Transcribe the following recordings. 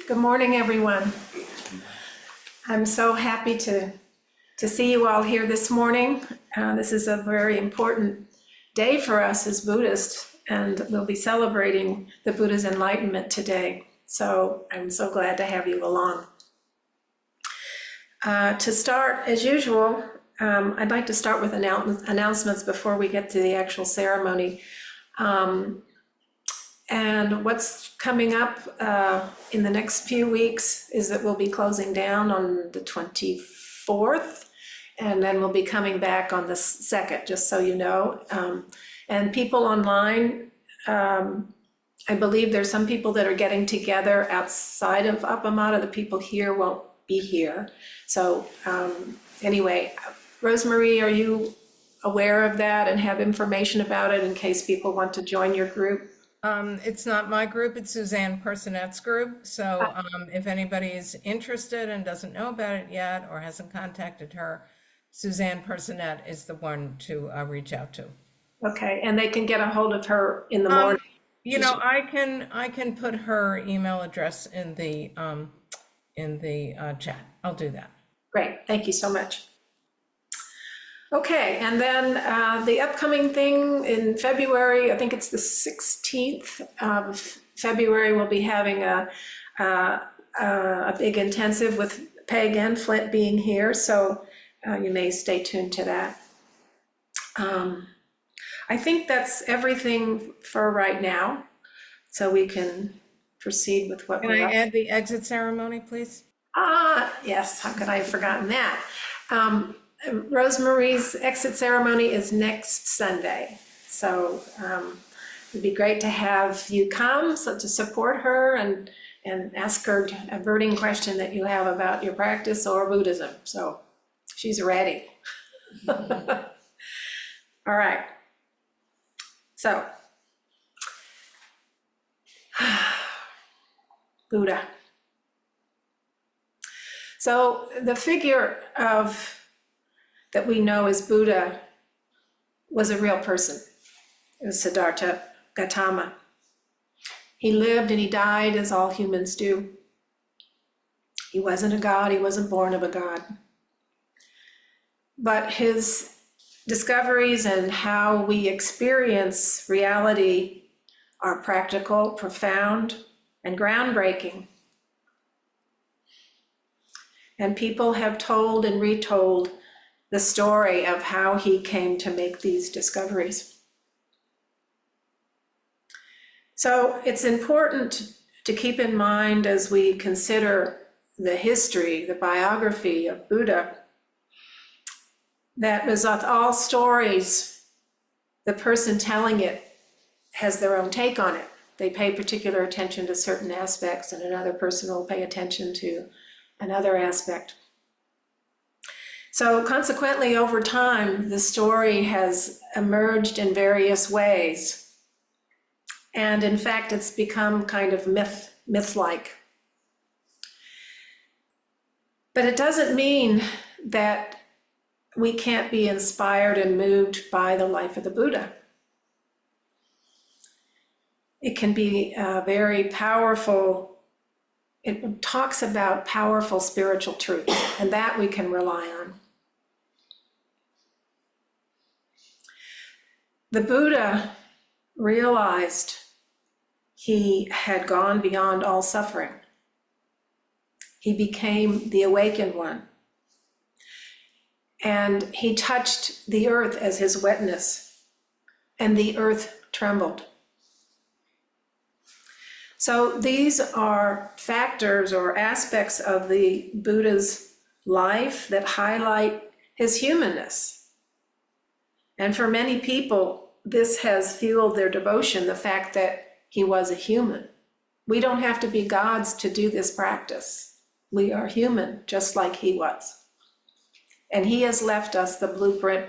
Good morning, everyone. I'm so happy to see you all here this morning. This is a very important day for us as Buddhists, and we'll be celebrating the Buddha's enlightenment today. So I'm so glad to have you along. To start, as usual, I'd like to start with announcements before we get to the actual ceremony. And what's coming up in the next few weeks is that we'll be closing down on the 24th, and then we'll be coming back on the 2nd, just so you know. And people online, I believe there's some people that are getting together outside of Appamada. The people here won't be here. So anyway, Rosemary, are you aware of that and have information about it in case people want to join your group? It's not my group, it's Suzanne Personet's group. So if anybody is interested and doesn't know about it yet or hasn't contacted her, Suzanne Personet is the one to reach out to. Okay, and they can get a hold of her in the morning. You know, I can put her email address in the chat. I'll do that. Great, thank you so much. Okay, and then the upcoming thing in February, I think it's the 16th of February, we'll be having a big intensive with Peg and Flint being here, so you may stay tuned to that. I think that's everything for right now, so we can proceed with what Can I add the exit ceremony, please? Yes, how could I have forgotten that? Rosemary's exit ceremony is next Sunday, so it'd be great to have you come to support her and ask her a burning question that you have about your practice or Buddhism. So she's ready. All right. So Buddha. So the figure that we know as Buddha was a real person. It was Siddhartha Gautama. He lived and he died as all humans do. He wasn't a god, he wasn't born of a god. But his discoveries and how we experience reality are practical, profound, and groundbreaking. And people have told and retold the story of how he came to make these discoveries. So it's important to keep in mind as we consider the history, the biography of Buddha, that with all stories, the person telling it has their own take on it. They pay particular attention to certain aspects, and another person will pay attention to another aspect. So consequently, over time, the story has emerged in various ways. And in fact, it's become kind of myth-like. But it doesn't mean that we can't be inspired and moved by the life of the Buddha. It can be very powerful. It talks about powerful spiritual truth, and that we can rely on. The Buddha realized he had gone beyond all suffering. He became the awakened one. And he touched the earth as his wetness, and the earth trembled. So these are factors or aspects of the Buddha's life that highlight his humanness. And for many people, this has fueled their devotion, the fact that he was a human. We don't have to be gods to do this practice. We are human, just like he was. And he has left us the blueprint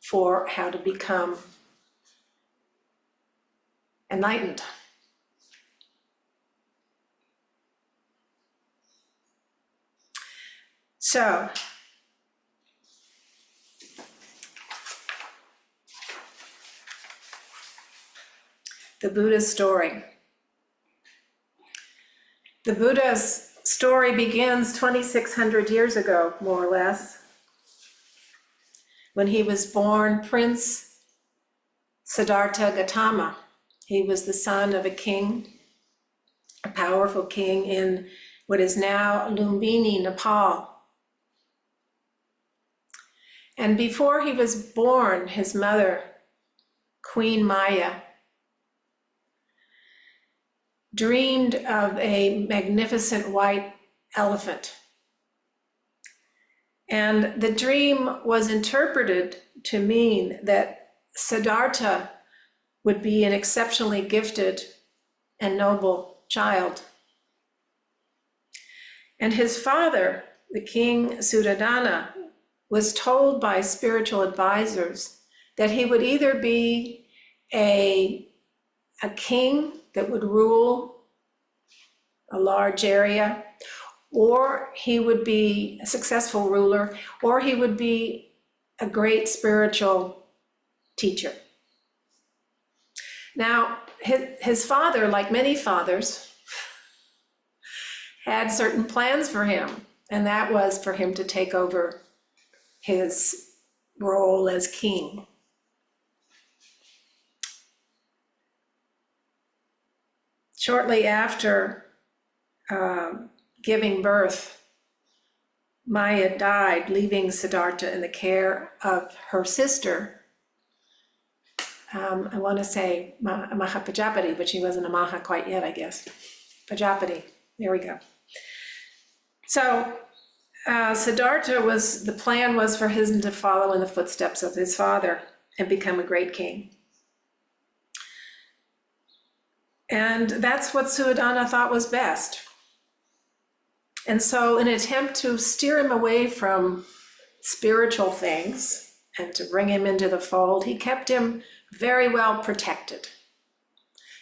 for how to become enlightened. So, the Buddha's story. The Buddha's story begins 2,600 years ago, more or less, when he was born Prince Siddhartha Gautama. He was the son of a king, a powerful king in what is now Lumbini, Nepal. And before he was born, his mother, Queen Maya, dreamed of a magnificent white elephant. And the dream was interpreted to mean that Siddhartha would be an exceptionally gifted and noble child. And his father, the king Suddhodana, was told by spiritual advisors that he would either be a king that would rule a large area, or he would be a successful ruler, or he would be a great spiritual teacher. Now, his father, like many fathers, had certain plans for him, and that was for him to take over his role as king. Shortly after giving birth, Maya died, leaving Siddhartha in the care of her sister. I want to say Mahapajapati, but she wasn't a Maha quite yet, I guess. Pajapati, there we go. So Siddhartha the plan was for him to follow in the footsteps of his father and become a great king. And that's what Suddhodana thought was best. And so in an attempt to steer him away from spiritual things and to bring him into the fold, he kept him very well protected.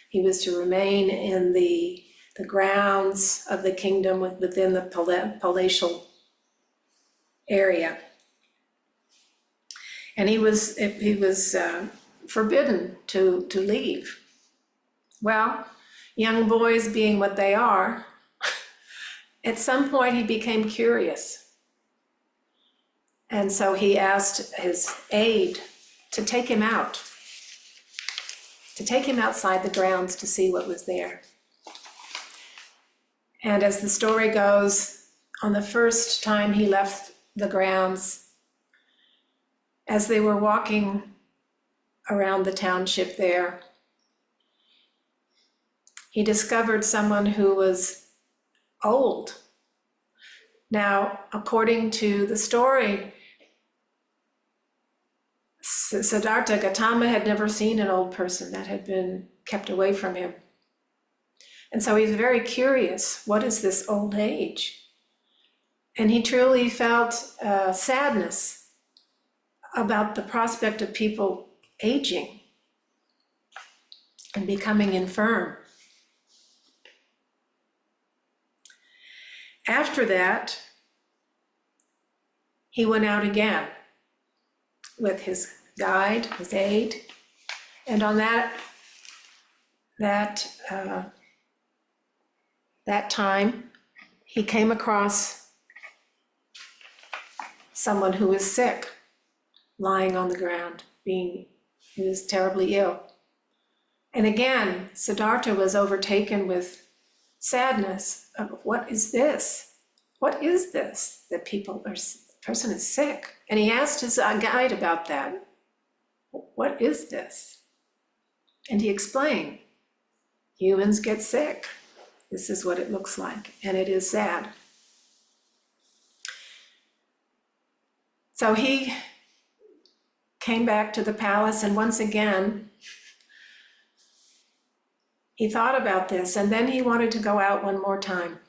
He was to remain in the grounds of the kingdom within the palatial area. And he was forbidden to leave. Well, young boys being what they are, at some point he became curious. And so he asked his aide to take him out, to take him outside the grounds to see what was there. And as the story goes, on the first time he left the grounds, as they were walking around the township there, he discovered someone who was old. Now, according to the story, Siddhartha Gautama had never seen an old person. That had been kept away from him. And so he's very curious, what is this old age? And he truly felt sadness about the prospect of people aging and becoming infirm. After that, he went out again with his guide, his aide, and on that time, he came across someone who was sick, lying on the ground, he was terribly ill. And again, Siddhartha was overtaken with sadness of what is this? What is this that person is sick? And he asked his guide about that. What is this? And he explained, humans get sick. This is what it looks like, and it is sad. So he came back to the palace, and once again, he thought about this, and then he wanted to go out one more time.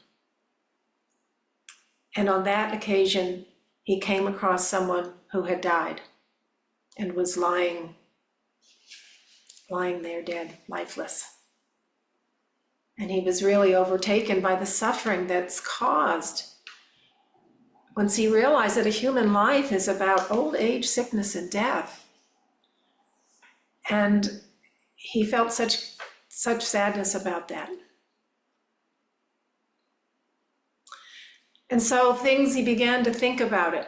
And on that occasion, he came across someone who had died and was lying there dead, lifeless. And he was really overtaken by the suffering that's caused once he realized that a human life is about old age, sickness, and death. And he felt such sadness about that. And so he began to think about it.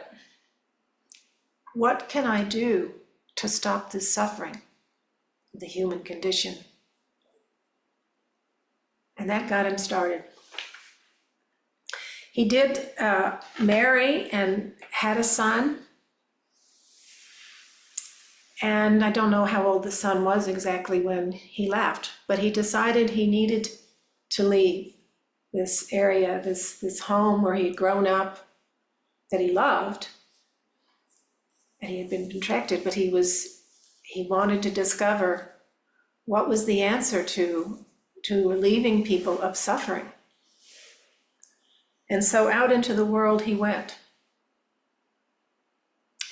What can I do to stop this suffering, the human condition? And that got him started. He did marry and had a son. And I don't know how old the son was exactly when he left, but he decided he needed to leave this area, this home where he'd grown up, that he loved, and he had been contracted, but he wanted to discover what was the answer to relieving people of suffering. And so out into the world he went.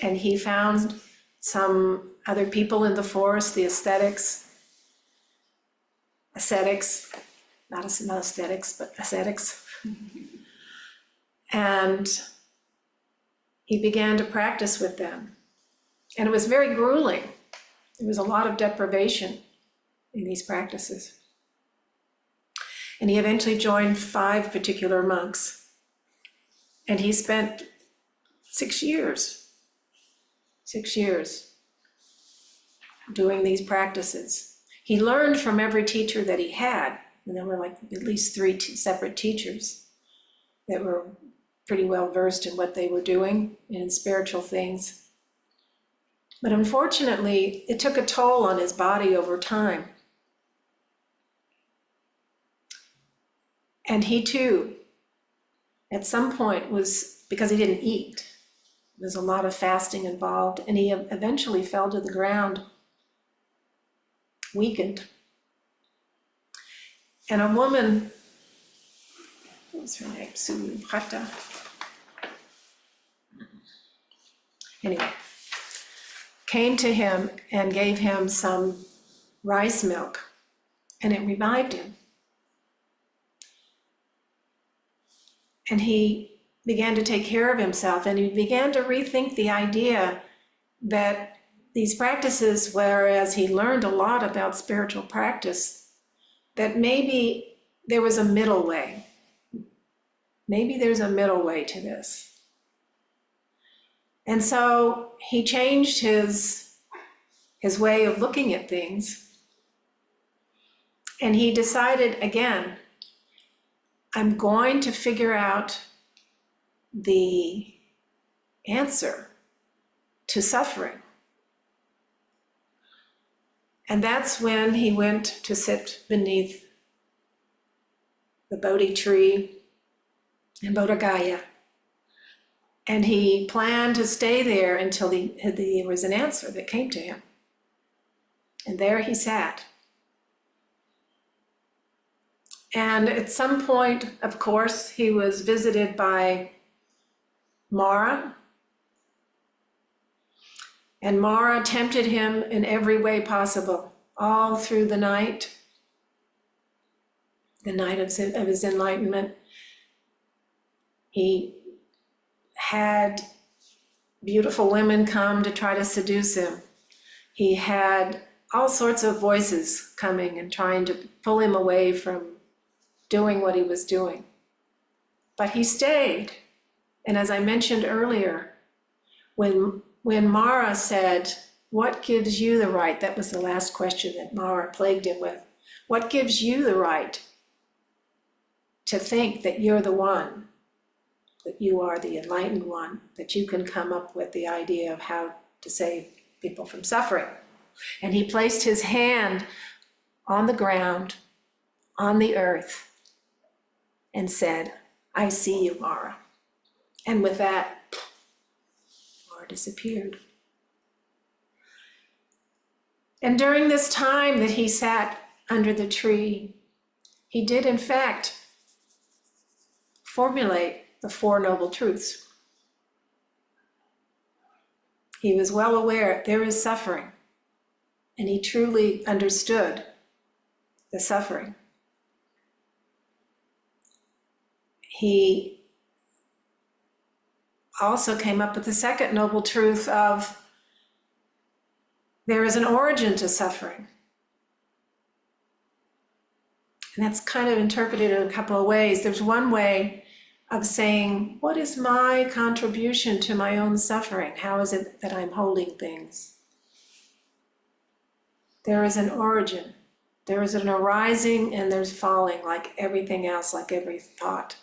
And he found some other people in the forest, the ascetics, not aesthetics, but ascetics. And he began to practice with them. And it was very grueling. There was a lot of deprivation in these practices. And he eventually joined 5 particular monks. And he spent 6 years doing these practices. He learned from every teacher that he had, and there were like at least 3 separate teachers that were pretty well versed in what they were doing in spiritual things. But unfortunately, it took a toll on his body over time. And he too, at some point was, because he didn't eat, there's a lot of fasting involved, and he eventually fell to the ground, weakened. And a woman, what was her name? Subrata. Anyway, came to him and gave him some rice milk, and it revived him. And he began to take care of himself, and he began to rethink the idea that these practices, whereas he learned a lot about spiritual practice, that maybe there was a middle way. Maybe there's a middle way to this. And so he changed his way of looking at things, and he decided again, I'm going to figure out the answer to suffering. And that's when he went to sit beneath the Bodhi tree in Bodh Gaya. And he planned to stay there until there was an answer that came to him. And there he sat. And at some point, of course, he was visited by Mara. And Mara tempted him in every way possible, all through the night of his enlightenment. He had beautiful women come to try to seduce him. He had all sorts of voices coming and trying to pull him away from doing what he was doing. But he stayed. And as I mentioned earlier, when Mara said, what gives you the right? That was the last question that Mara plagued him with. What gives you the right to think that you're the one, that you are the enlightened one, that you can come up with the idea of how to save people from suffering? And he placed his hand on the ground, on the earth, and said, I see you, Mara. And with that, Mara disappeared. And during this time that he sat under the tree, he did in fact formulate the 4 Noble Truths. He was well aware there is suffering, and he truly understood the suffering. He also came up with the 2nd Noble Truth of there is an origin to suffering. And that's kind of interpreted in a couple of ways. There's one way of saying, what is my contribution to my own suffering? How is it that I'm holding things? There is an origin. There is an arising and there's falling, like everything else, like every thought.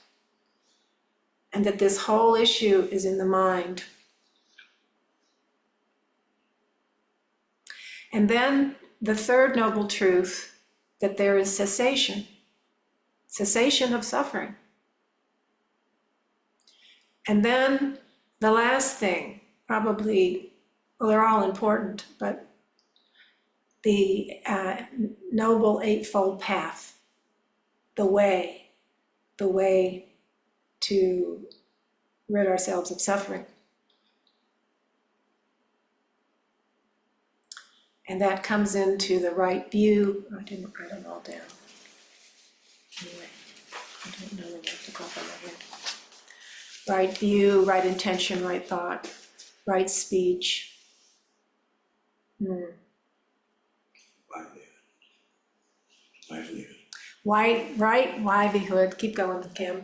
And that this whole issue is in the mind. And then the third noble truth, that there is cessation of suffering. And then the last thing, probably, well, they're all important, but the noble eightfold path, the way to rid ourselves of suffering. And that comes into the right view. I didn't write them all down. Anyway, I don't know them off the top of my head. Right view, right intention, right thought, right speech. Right livelihood. Keep going, Kim.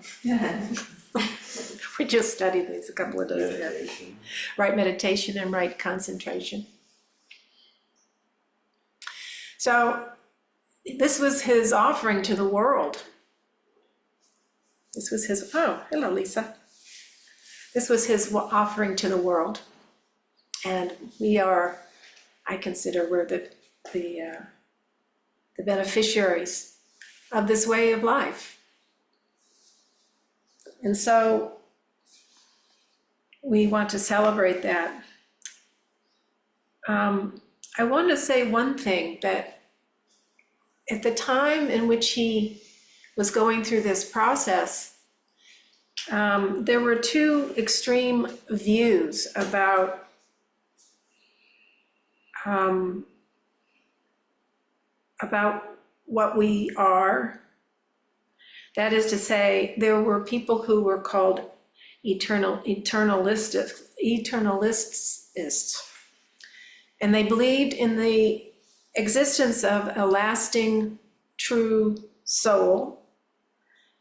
We just studied these a couple of days ago. Right meditation and right concentration. So this was his offering to the world. This was his, oh, hello, Lisa. This was his offering to the world. And we are, I consider we're the beneficiaries of this way of life. And so we want to celebrate that. I want to say one thing, that at the time in which he was going through this process, there were two extreme views about what we are. That is to say, there were people who were called eternalists, and they believed in the existence of a lasting, true soul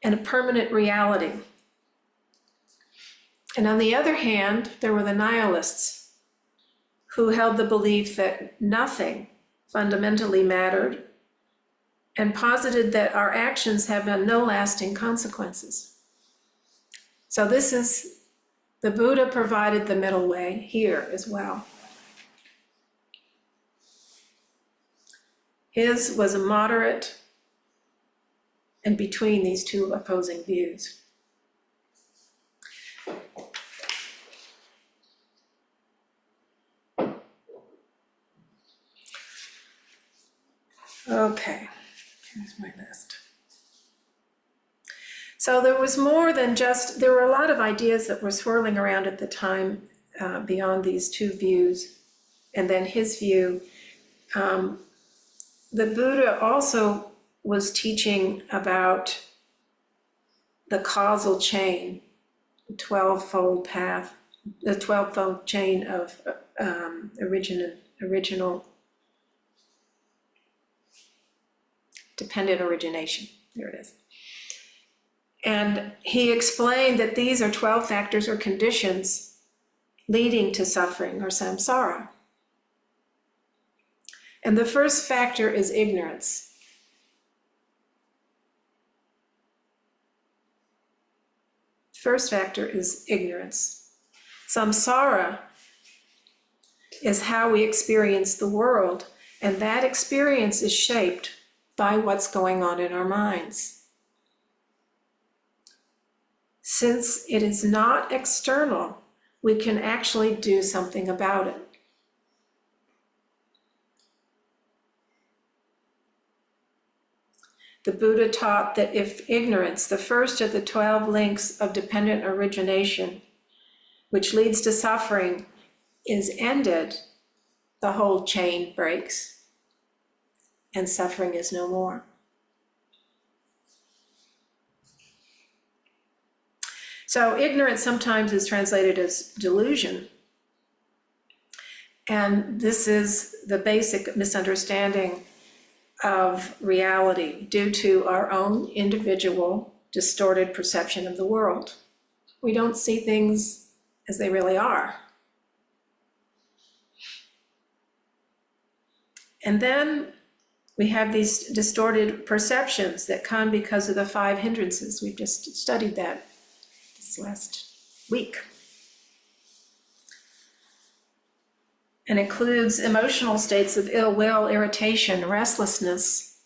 and a permanent reality. And on the other hand, there were the nihilists who held the belief that nothing fundamentally mattered and posited that our actions have no lasting consequences. So this is, the Buddha provided the middle way here as well. His was a moderate and between these two opposing views. Okay, here's my list. So there was more than just, there were a lot of ideas that were swirling around at the time beyond these two views, and then his view. The Buddha also was teaching about the causal chain, the 12-fold path, the 12-fold chain of original dependent origination. There it is. And he explained that these are 12 factors or conditions leading to suffering or samsara. And the first factor is ignorance. First factor is ignorance. Samsara is how we experience the world, and that experience is shaped by what's going on in our minds. Since it is not external, we can actually do something about it. The Buddha taught that if ignorance, the first of the 12 links of dependent origination, which leads to suffering, is ended, the whole chain breaks, and suffering is no more. So ignorance sometimes is translated as delusion. And this is the basic misunderstanding of reality due to our own individual distorted perception of the world. we don't see things as they really are. And then we have these distorted perceptions that come because of the 5 hindrances. We've just studied that this last week. And includes emotional states of ill will, irritation, restlessness,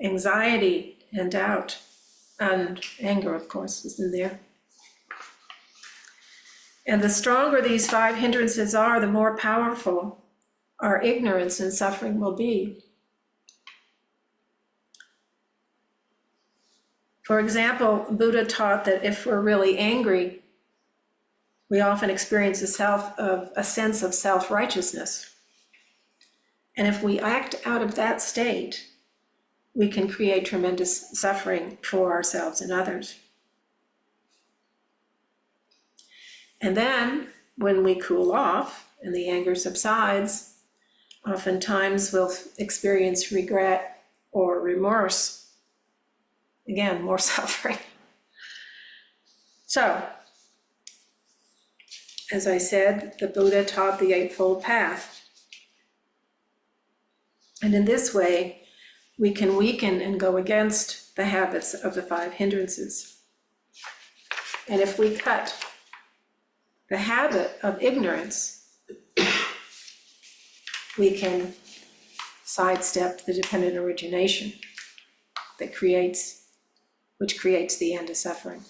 anxiety, and doubt. And anger, of course, is in there. And the stronger these 5 hindrances are, the more powerful our ignorance and suffering will be. For example, Buddha taught that if we're really angry, we often experience a sense of self-righteousness. And if we act out of that state, we can create tremendous suffering for ourselves and others. And then, when we cool off and the anger subsides, oftentimes we'll experience regret or remorse. Again, more suffering. So, as I said, the Buddha taught the Eightfold Path. And in this way, we can weaken and go against the habits of the 5 hindrances. And if we cut the habit of ignorance, we can sidestep the dependent origination which creates the end of suffering.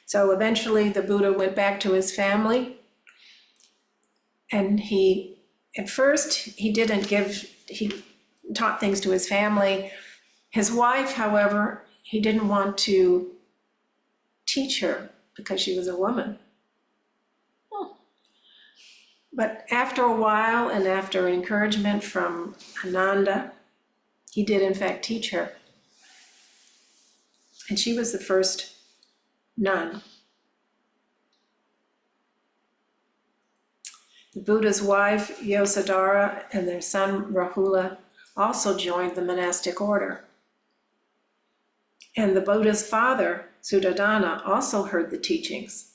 So eventually the Buddha went back to his family, and he taught things to his family. His wife, however, he didn't want to teach her because she was a woman. But after a while, and after encouragement from Ananda, he did in fact teach her. And she was the first nun. The Buddha's wife, Yasodhara, and their son, Rahula, also joined the monastic order. And the Buddha's father, Suddhodana, also heard the teachings.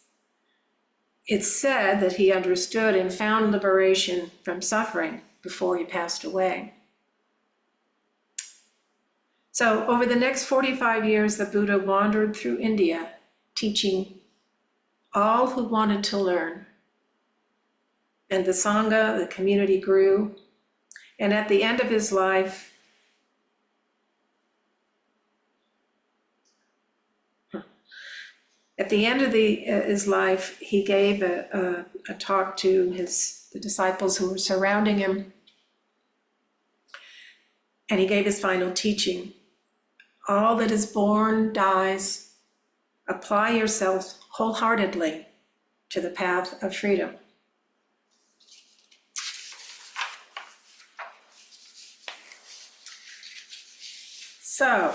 It's said that he understood and found liberation from suffering before he passed away. So over the next 45 years, the Buddha wandered through India, teaching all who wanted to learn. And the Sangha, the community, grew. And at the end of his life, he gave a talk to the disciples who were surrounding him. And he gave his final teaching. All that is born dies. Apply yourself wholeheartedly to the path of freedom. So,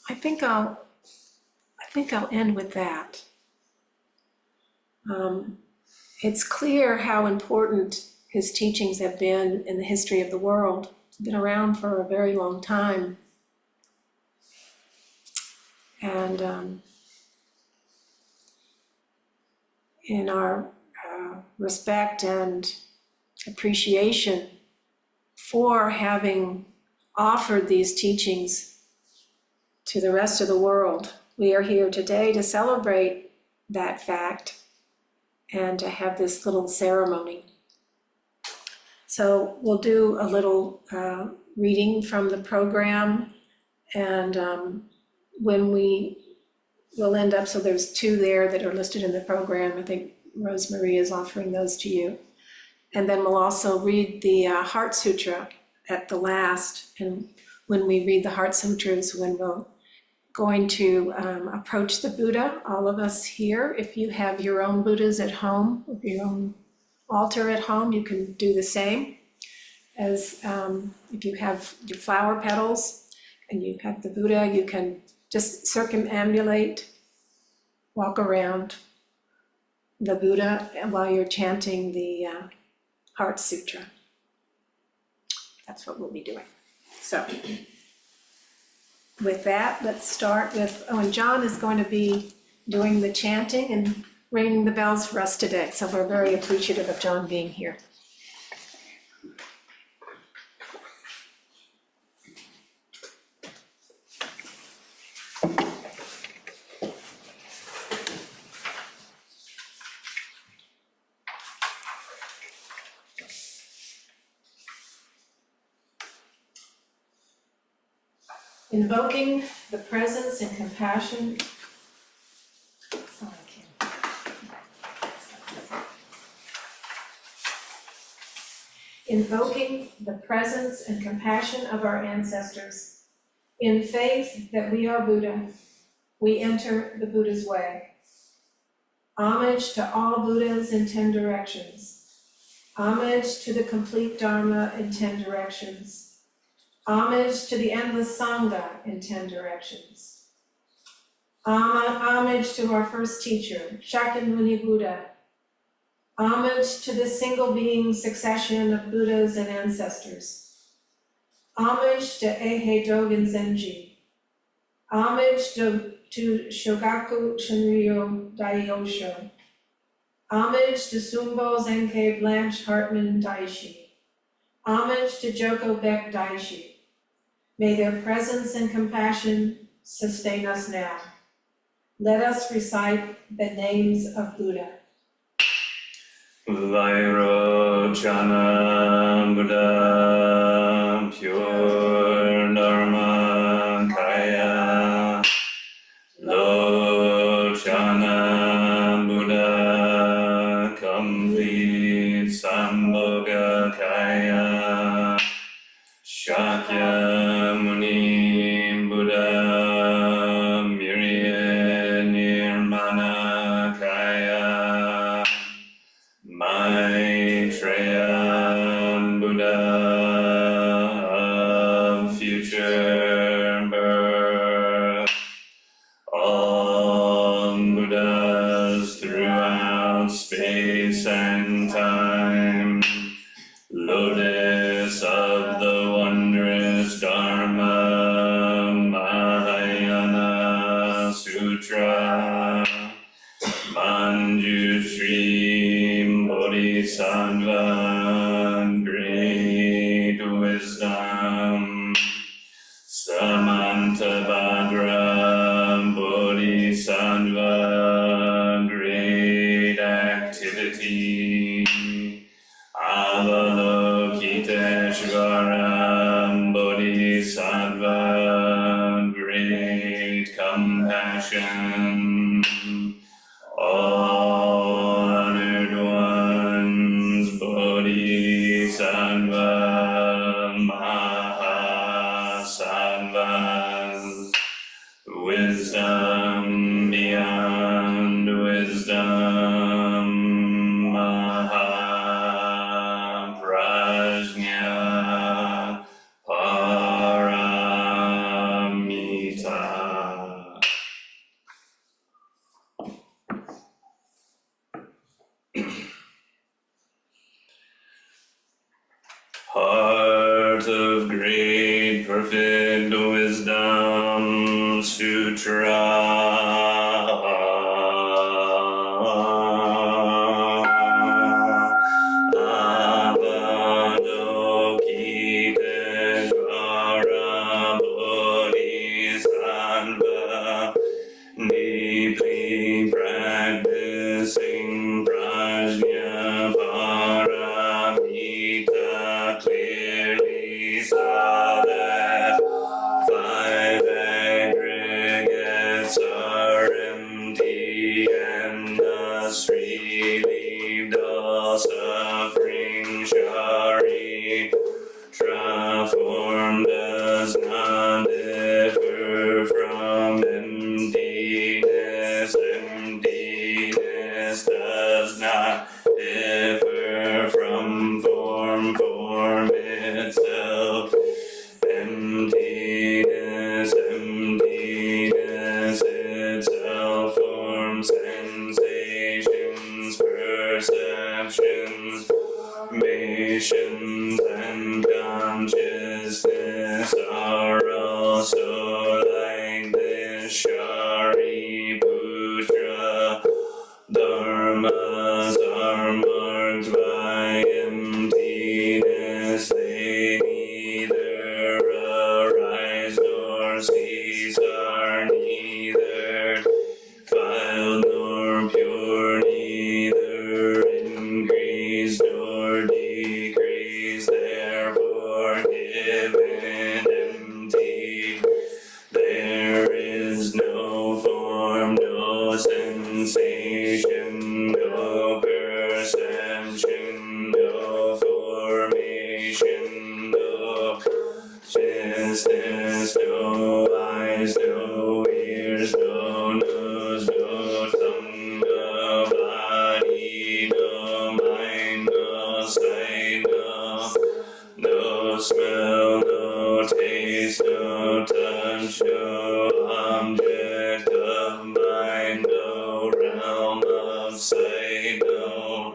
I think I'll end with that. It's clear how important his teachings have been in the history of the world. It's been around for a very long time. And in our respect and appreciation for having offered these teachings to the rest of the world, we are here today to celebrate that fact and to have this little ceremony. So we'll do a little reading from the program, and when we'll end up, so there's 2 there that are listed in the program. I think Rosemarie is offering those to you. And then we'll also read the Heart Sutra at the last. And when we read the Heart Sutra is when we're going to approach the Buddha, all of us here. If you have your own Buddhas at home, or your own altar at home, you can do the same. As if you have your flower petals and you have the Buddha, you can just circumambulate, walk around, the Buddha while you're chanting the Heart Sutra. That's what we'll be doing. So with that, let's start with, and John is going to be doing the chanting and ringing the bells for us today. So we're very appreciative of John being here. Invoking the presence and compassion. Invoking the presence and compassion of our ancestors. In faith that we are Buddha, we enter the Buddha's way. Homage to all Buddhas in 10 directions. Homage to the complete Dharma in 10 directions. Homage to the endless Sangha in 10 directions. Homage to our first teacher, Shakyamuni Buddha. Homage to the single being succession of Buddhas and ancestors. Homage to Eihei Dogen Zenji. Homage to Shogaku Shinryo Daiyosho. Homage to Sumbo Zenke Blanche Hartman Daishi. Homage to Joko Beck Daishi. May their presence and compassion sustain us now. Let us recite the names of Buddha. Vairochana Buddha, pure Dharma Kaya. Lochana Buddha, complete Sambhoga Kaya. Shakyamuni Buddha, myriad Nirmana Kaya. Maitreya Buddha of future birth. All Buddhas throughout space and time. Lotus of the wondrous Dharma, Mahayana Sutra. Manjushri Bodhisattva, great wisdom. Samantabhadra Bodhisattva, great activity. Avalokiteshvara Bodhisattva, great compassion. All honored ones, Bodhisattva, Mahasattvas, wisdom beyond wisdom, Mahaprajna Paramita. Heart of great perfect wisdom, Sutra. Avalokiteshvara Bodhisattva, deeply practicing prajna paramita, clearly saw that 5 aggregates are empty and thus relieved all suffering. Shari form does not differ from emptiness. Emptiness does not differ from form. Form itself. Emptiness itself. Form, sensation, formations and consciousness are also like this Shariputra. Dharmas are marked by emptiness, they neither arise nor cease, are neither filed nor pure, neither increase nor decrease, therefore given empty. There is no form, no sensation, no perception, no formation, no consciousness, no eyes, no ears, no nose, no tongue, no body, no mind, no sight, no smell, no taste, no touch, no object of mind, no realm of sight, no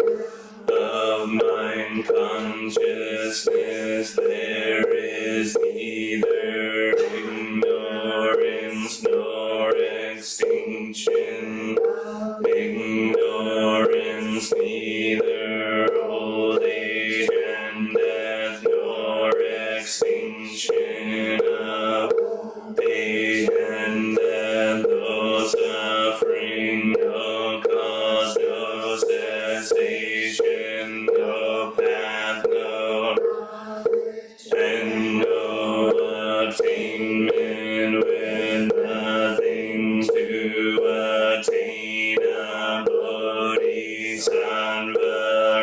of mind consciousness. There is neither ignorance nor extinction, ignorance, neither old age and death, nor extinction of age and death, no suffering, no cause, no cessation, no path, no and no attainment, with nothing to attain. A bodhisattva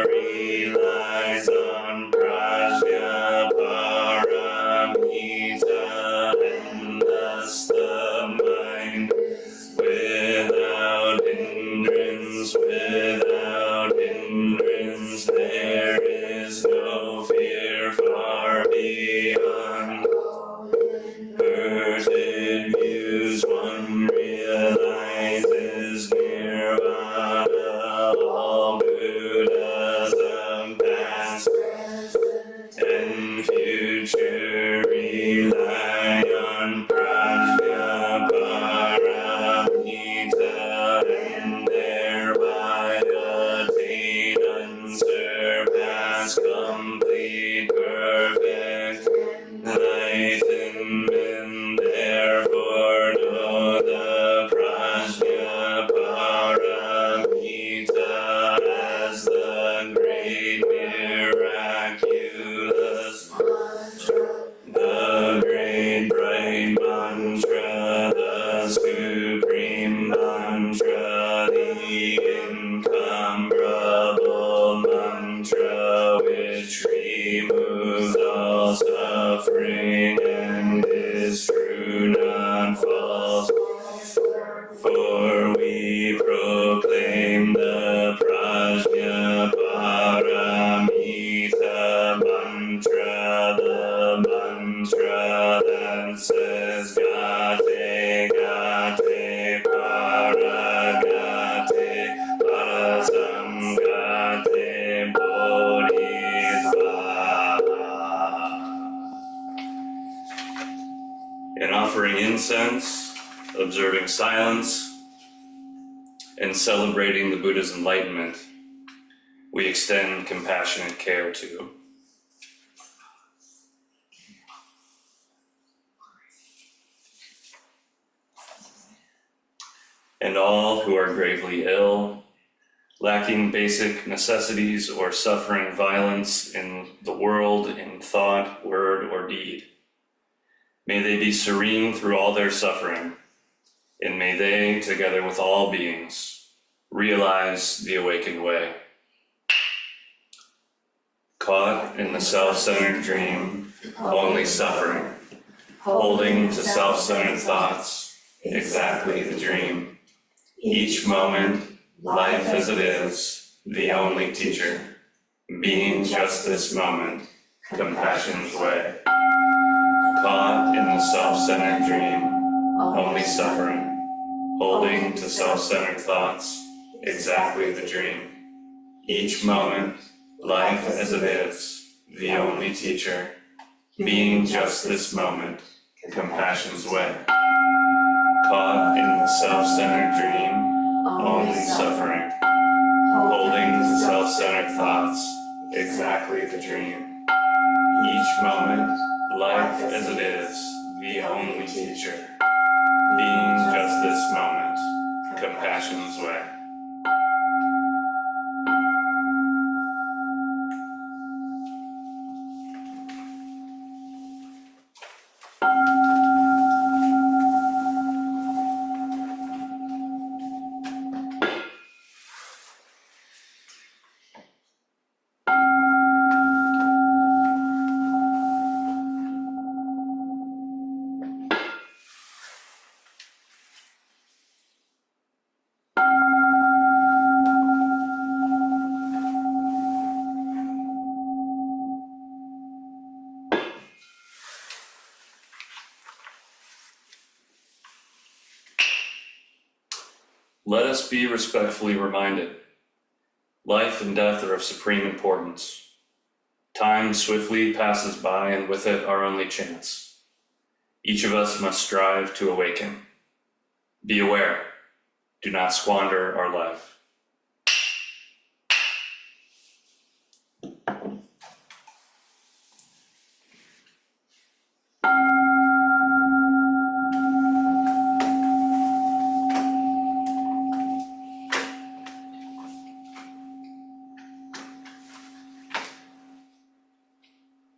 relies on prajnaparamita, and thus the mind without hindrance, there is no fear far beyond perverted views. One realizes nirvana. All Buddhas of past and future rely on prajnaparamita, and thereby attain unsurpassed, complete, perfect enlightenment. Therefore know the prajnaparamita as the great miraculous, the great bright mantra, the supreme mantra, the incomparable mantra, which removes all suffering and is true, not false. For we proclaim the prajnaparamita mantra, the mantra that says gate, gate, paragate, parasamgate, bodhisattva. In offering incense, observing silence, and celebrating the Buddha's enlightenment, we extend compassionate care to and all who are gravely ill, lacking basic necessities, or suffering violence in the world in thought, word, or deed. May they be serene through all their suffering, and may they, together with all beings, realize the awakened way. Caught in the self-centered dream, only suffering, holding to self-centered thoughts, exactly the dream. Each moment, life as it is, the only teacher, being just this moment, compassion's way. Caught in the self-centered dream, only suffering, holding to self-centered thoughts, exactly the dream. Each moment, life as it is, the only teacher, being just this moment, compassion's way. Caught in the self-centered dream, only suffering, holding to self-centered thoughts, exactly the dream. Each moment, life as it is, the only teacher, being just this moment, compassion's way. Let us be respectfully reminded. Life and death are of supreme importance. Time swiftly passes by, and with it our only chance. Each of us must strive to awaken. Be aware. Do not squander our life.